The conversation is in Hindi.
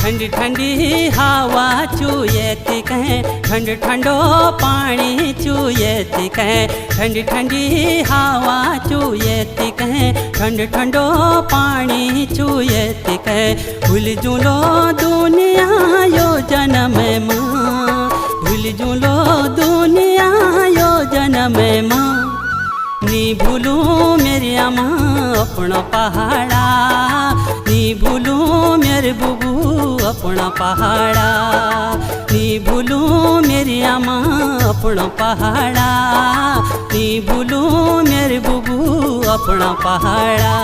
ठंडी ठंडी हवा चूयती कहें, ठंड ठंडो पानी चूयती कहें, ठंडी ठंडी हवा चूयती कहें, ठंड ठंडो पानी चूयती कहें। भूल जुलो दुनिया यो जन्म माँ, भूल जुलो दुनिया यो जन्म माँ। नी भूलूं मेरी माँ अपना पहाड़ा, नी भूलूं मेरे बुबू अपना पहाड़ा, नी भूलूं मेरी माँ अपना पहाड़ा, नी भूलूं मेरे बुबू अपना पहाड़ा।